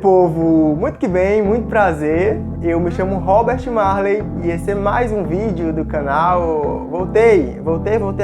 povo! Muito que bem, muito prazer. Eu me chamo Robert Marley e esse é mais um vídeo do canal. Voltei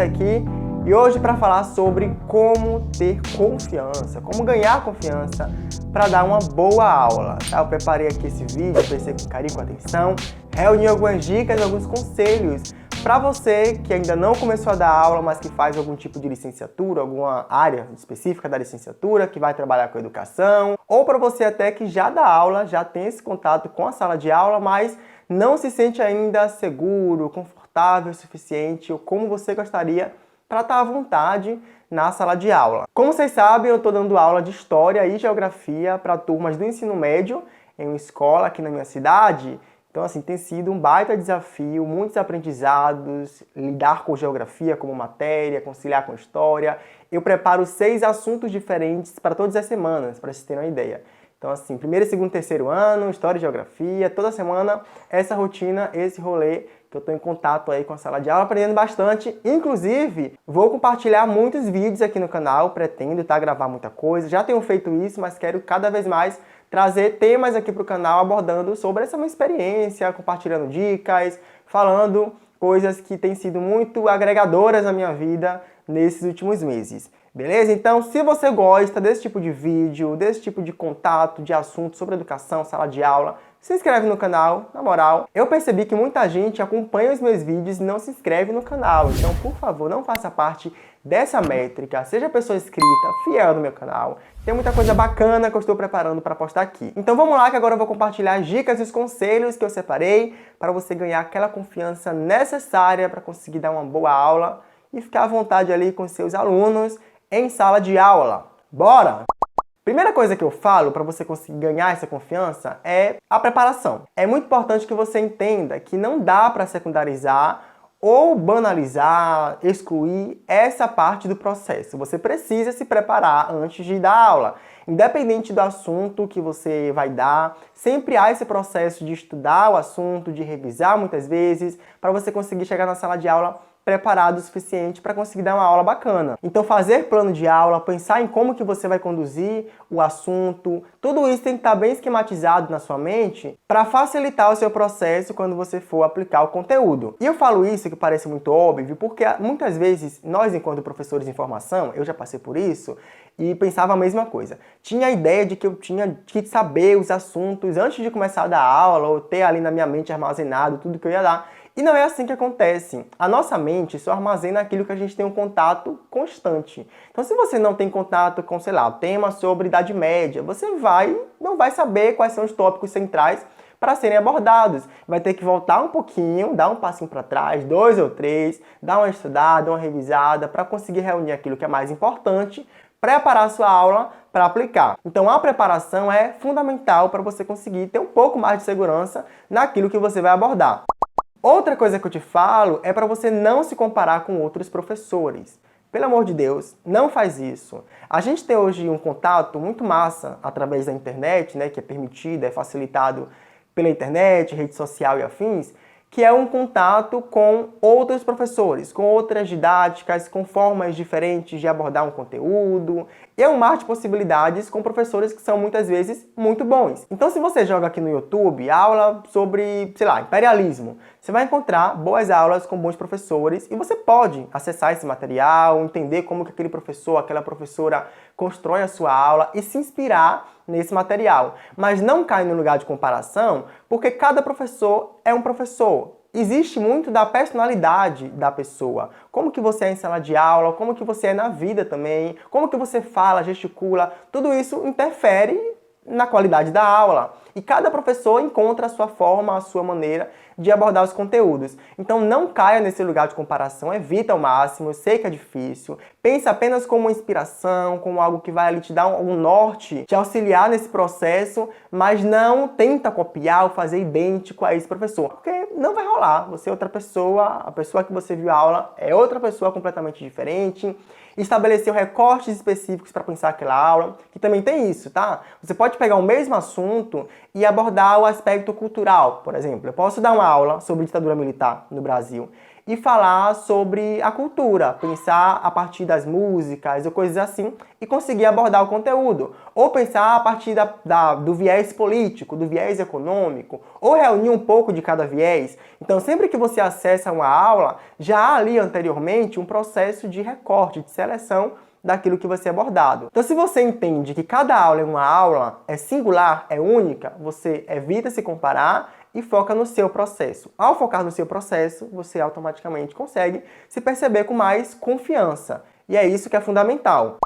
aqui e hoje para falar sobre como ter confiança, como ganhar confiança para dar uma boa aula. Tá? Eu preparei aqui esse vídeo, pensei com carinho, com atenção, reuni algumas dicas, alguns conselhos para você que ainda não começou a dar aula, mas que faz algum tipo de licenciatura, alguma área específica da licenciatura, que vai trabalhar com educação, ou para você até que já dá aula, já tem esse contato com a sala de aula, mas não se sente ainda seguro, confortável o suficiente, ou como você gostaria para estar à vontade na sala de aula. Como vocês sabem, eu estou dando aula de História e Geografia para turmas do ensino médio em uma escola aqui na minha cidade. Então, assim, tem sido um baita desafio, muitos aprendizados, lidar com geografia como matéria, conciliar com história. Eu preparo 6 assuntos diferentes para todas as semanas, para vocês terem uma ideia. Então, assim, primeiro, segundo, terceiro ano, história e geografia, toda semana, essa rotina, esse rolê, que eu estou em contato aí com a sala de aula, aprendendo bastante. Inclusive, vou compartilhar muitos vídeos aqui no canal, pretendo gravar muita coisa. Já tenho feito isso, mas quero cada vez mais trazer temas aqui para o canal abordando sobre essa minha experiência, compartilhando dicas, falando coisas que têm sido muito agregadoras na minha vida nesses últimos meses. Beleza? Então, se você gosta desse tipo de vídeo, desse tipo de contato, de assunto sobre educação, sala de aula, se inscreve no canal, na moral. Eu percebi que muita gente acompanha os meus vídeos e não se inscreve no canal. Então, por favor, não faça parte dessa métrica. Seja pessoa inscrita, fiel no meu canal. Tem muita coisa bacana que eu estou preparando para postar aqui. Então vamos lá que agora eu vou compartilhar as dicas e os conselhos que eu separei para você ganhar aquela confiança necessária para conseguir dar uma boa aula e ficar à vontade ali com seus alunos em sala de aula. Bora! Primeira coisa que eu falo para você conseguir ganhar essa confiança é a preparação. É muito importante que você entenda que não dá para secundarizar ou banalizar, excluir essa parte do processo. Você precisa se preparar antes de dar aula. Independente do assunto que você vai dar, sempre há esse processo de estudar o assunto, de revisar muitas vezes, para você conseguir chegar na sala de aula preparado o suficiente para conseguir dar uma aula bacana. Então fazer plano de aula, pensar em como que você vai conduzir o assunto, tudo isso tem que estar bem esquematizado na sua mente para facilitar o seu processo quando você for aplicar o conteúdo. E eu falo isso que parece muito óbvio, porque muitas vezes nós, enquanto professores de formação, eu já passei por isso, e pensava a mesma coisa. Tinha a ideia de que eu tinha que saber os assuntos antes de começar a dar aula, ou ter ali na minha mente armazenado tudo que eu ia dar. E não é assim que acontece. A nossa mente só armazena aquilo que a gente tem um contato constante. Então, se você não tem contato com, sei lá, tema sobre Idade Média, você não vai saber quais são os tópicos centrais para serem abordados. Vai ter que voltar um pouquinho, dar um passinho para trás, 2 ou 3, dar uma estudada, uma revisada, para conseguir reunir aquilo que é mais importante, preparar a sua aula para aplicar. Então, a preparação é fundamental para você conseguir ter um pouco mais de segurança naquilo que você vai abordar. Outra coisa que eu te falo é para você não se comparar com outros professores. Pelo amor de Deus, não faz isso. A gente tem hoje um contato muito massa através da internet, né, que é permitido, é facilitado pela internet, rede social e afins, que é um contato com outros professores, com outras didáticas, com formas diferentes de abordar um conteúdo. E é um mar de possibilidades com professores que são muitas vezes muito bons. Então, se você joga aqui no YouTube aula sobre, sei lá, imperialismo, você vai encontrar boas aulas com bons professores e você pode acessar esse material, entender como que aquele professor, aquela professora constrói a sua aula e se inspirar nesse material. Mas não cai no lugar de comparação, porque cada professor é um professor. Existe muito da personalidade da pessoa. Como que você é em sala de aula, como que você é na vida também, como que você fala, gesticula, tudo isso interfere na qualidade da aula. E cada professor encontra a sua forma, a sua maneira de abordar os conteúdos. Então não caia nesse lugar de comparação, evita ao máximo, eu sei que é difícil. Pensa apenas como uma inspiração, como algo que vai ali te dar um norte, te auxiliar nesse processo, mas não tenta copiar ou fazer idêntico a esse professor, porque não vai rolar. Você é outra pessoa, a pessoa que você viu a aula é outra pessoa completamente diferente. Estabeleceu recortes específicos para pensar aquela aula, que também tem isso, tá? Você pode pegar o mesmo assunto e abordar o aspecto cultural, por exemplo. Eu posso dar uma aula sobre ditadura militar no Brasil e falar sobre a cultura, pensar a partir das músicas ou coisas assim e conseguir abordar o conteúdo. Ou pensar a partir do viés político, do viés econômico, ou reunir um pouco de cada viés. Então, sempre que você acessa uma aula, já há ali anteriormente um processo de recorte, de seleção daquilo que vai ser abordado. Então, se você entende que cada aula é uma aula, é singular, é única, você evita se comparar e foca no seu processo. Ao focar no seu processo, você automaticamente consegue se perceber com mais confiança. E é isso que é fundamental.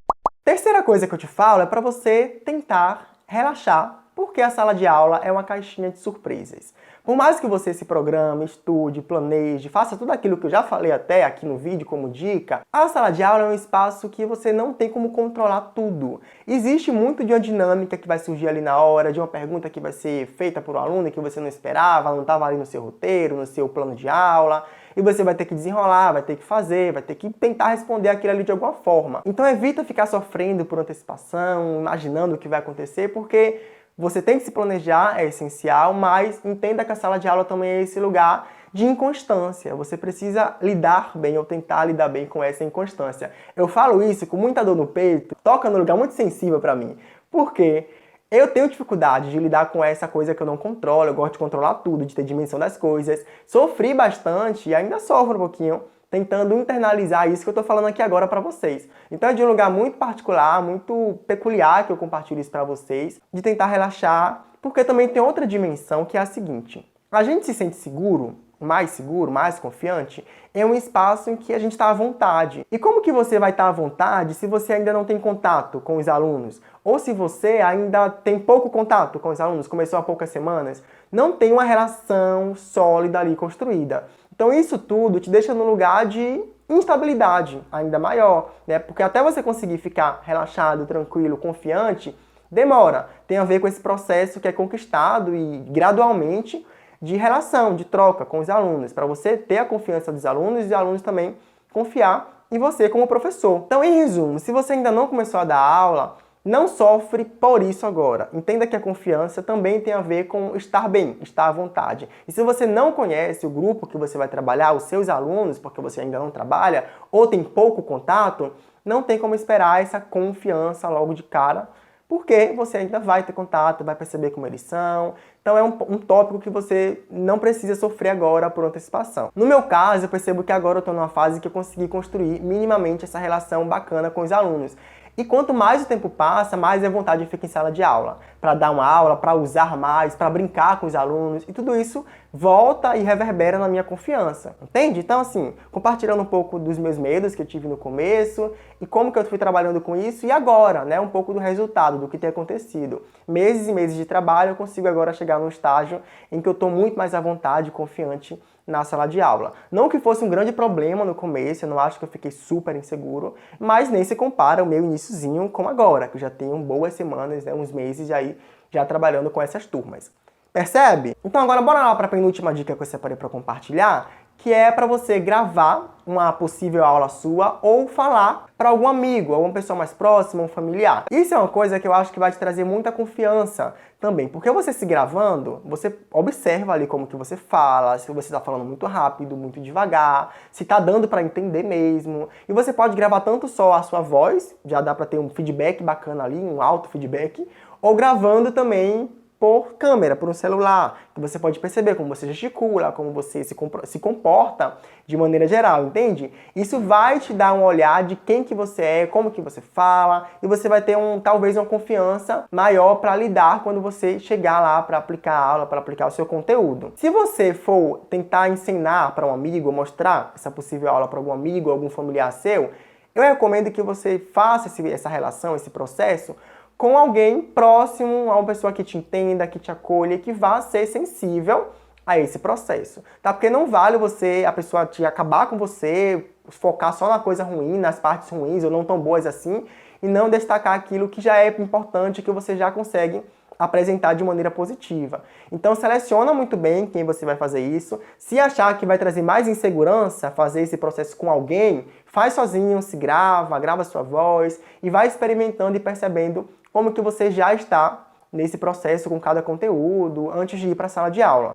Terceira coisa que eu te falo é para você tentar relaxar, porque a sala de aula é uma caixinha de surpresas. Por mais que você se programe, estude, planeje, faça tudo aquilo que eu já falei até aqui no vídeo como dica, a sala de aula é um espaço que você não tem como controlar tudo. Existe muito de uma dinâmica que vai surgir ali na hora, de uma pergunta que vai ser feita por um aluno que você não esperava, não estava ali no seu roteiro, no seu plano de aula, e você vai ter que desenrolar, vai ter que fazer, vai ter que tentar responder aquilo ali de alguma forma. Então evita ficar sofrendo por antecipação, imaginando o que vai acontecer, porque você tem que se planejar, é essencial, mas entenda que a sala de aula também é esse lugar de inconstância. Você precisa lidar bem ou tentar lidar bem com essa inconstância. Eu falo isso com muita dor no peito, toca num lugar muito sensível para mim, porque eu tenho dificuldade de lidar com essa coisa que eu não controlo, eu gosto de controlar tudo, de ter dimensão das coisas. Sofri bastante e ainda sofro um pouquinho, tentando internalizar isso que eu tô falando aqui agora para vocês. Então é de um lugar muito particular, muito peculiar que eu compartilho isso para vocês, de tentar relaxar, porque também tem outra dimensão que é a seguinte: a gente se sente seguro, mais confiante, é um espaço em que a gente está à vontade. E como que você vai estar à vontade se você ainda não tem contato com os alunos? Ou se você ainda tem pouco contato com os alunos, começou há poucas semanas, não tem uma relação sólida ali construída. Então isso tudo te deixa num lugar de instabilidade ainda maior, né? Porque até você conseguir ficar relaxado, tranquilo, confiante, demora. Tem a ver com esse processo que é conquistado e gradualmente de relação, de troca com os alunos, para você ter a confiança dos alunos e os alunos também confiar em você como professor. Então, em resumo, se você ainda não começou a dar aula, não sofre por isso agora. Entenda que a confiança também tem a ver com estar bem, estar à vontade. E se você não conhece o grupo que você vai trabalhar, os seus alunos, porque você ainda não trabalha, ou tem pouco contato, não tem como esperar essa confiança logo de cara, porque você ainda vai ter contato, vai perceber como eles são. Então é um tópico que você não precisa sofrer agora por antecipação. No meu caso, eu percebo que agora eu estou numa fase que eu consegui construir minimamente essa relação bacana com os alunos. E quanto mais o tempo passa, mais a vontade fica em sala de aula. Para dar uma aula, para usar mais, para brincar com os alunos. E tudo isso volta e reverbera na minha confiança. Entende? Então, assim, compartilhando um pouco dos meus medos que eu tive no começo e como que eu fui trabalhando com isso. E agora, né, um pouco do resultado, do que tem acontecido. Meses e meses de trabalho, eu consigo agora chegar num estágio em que eu estou muito mais à vontade, confiante na sala de aula. Não que fosse um grande problema no começo, eu não acho que eu fiquei super inseguro, mas nem se compara o meu iniciozinho com agora, que eu já tenho boas semanas, né, uns meses aí já trabalhando com essas turmas. Percebe? Então agora bora lá para a penúltima dica que eu separei para compartilhar, que é para você gravar uma possível aula sua ou falar para algum amigo, alguma pessoa mais próxima, um familiar. Isso é uma coisa que eu acho que vai te trazer muita confiança também, porque você se gravando, você observa ali como que você fala, se você está falando muito rápido, muito devagar, se está dando para entender mesmo. E você pode gravar tanto só a sua voz, já dá para ter um feedback bacana ali, um alto feedback, ou gravando também por câmera, por um celular, que você pode perceber como você gesticula, como você se comporta de maneira geral, entende? Isso vai te dar um olhar de quem que você é, como que você fala, e você vai ter talvez uma confiança maior para lidar quando você chegar lá para aplicar a aula, para aplicar o seu conteúdo. Se você for tentar ensinar para um amigo, mostrar essa possível aula para algum amigo, algum familiar seu, eu recomendo que você faça essa relação, esse processo, com alguém próximo, a uma pessoa que te entenda, que te acolha, que vá ser sensível a esse processo, tá? Porque não vale a pessoa te acabar com você, focar só na coisa ruim, nas partes ruins ou não tão boas assim, e não destacar aquilo que já é importante, que você já consegue apresentar de maneira positiva. Então seleciona muito bem quem você vai fazer isso. Se achar que vai trazer mais insegurança fazer esse processo com alguém, faz sozinho, se grava sua voz e vai experimentando e percebendo como que você já está nesse processo com cada conteúdo antes de ir para a sala de aula.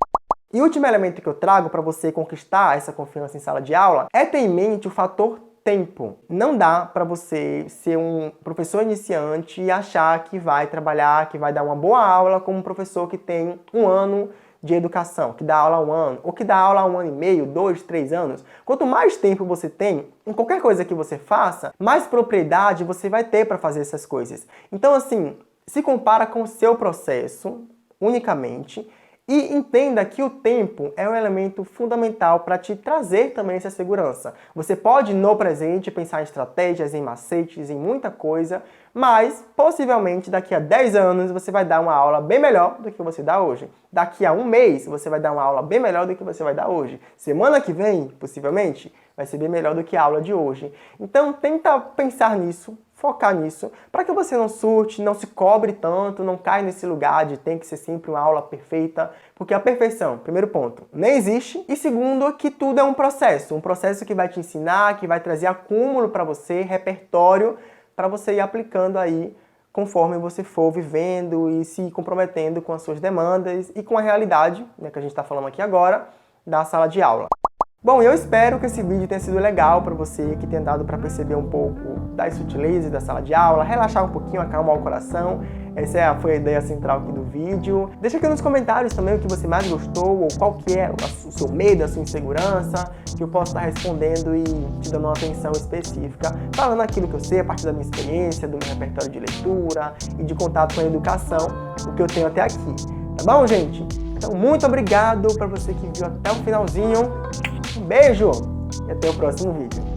E o último elemento que eu trago para você conquistar essa confiança em sala de aula é ter em mente o fator tempo. Não dá para você ser um professor iniciante e achar que vai trabalhar, que vai dar uma boa aula como um professor que tem 1 ano de educação, que dá aula há 1 ano, ou que dá aula há 1 ano e meio, 2, 3 anos. Quanto mais tempo você tem em qualquer coisa que você faça, mais propriedade você vai ter para fazer essas coisas. Então, assim, se compara com o seu processo unicamente e entenda que o tempo é um elemento fundamental para te trazer também essa segurança. Você pode, no presente, pensar em estratégias, em macetes, em muita coisa, mas possivelmente daqui a 10 anos você vai dar uma aula bem melhor do que você dá hoje. Daqui a 1 mês você vai dar uma aula bem melhor do que você vai dar hoje. Semana que vem, possivelmente, vai ser bem melhor do que a aula de hoje. Então tenta pensar nisso, focar nisso, para que você não surte, não se cobre tanto, não caia nesse lugar de tem que ser sempre uma aula perfeita, porque a perfeição, primeiro ponto, nem existe, e segundo, que tudo é um processo que vai te ensinar, que vai trazer acúmulo para você, repertório, para você ir aplicando aí conforme você for vivendo e se comprometendo com as suas demandas e com a realidade, né, que a gente está falando aqui agora, da sala de aula. Bom, eu espero que esse vídeo tenha sido legal para você, que tenha dado para perceber um pouco das sutilezas da sala de aula, relaxar um pouquinho, acalmar o coração. Essa foi a ideia central aqui do vídeo. Deixa aqui nos comentários também o que você mais gostou, ou qual que é o seu medo, a sua insegurança, que eu posso estar respondendo e te dando uma atenção específica, falando aquilo que eu sei a partir da minha experiência, do meu repertório de leitura e de contato com a educação, o que eu tenho até aqui. Tá bom, gente? Então, muito obrigado para você que viu até o finalzinho. Um beijo e até o próximo vídeo.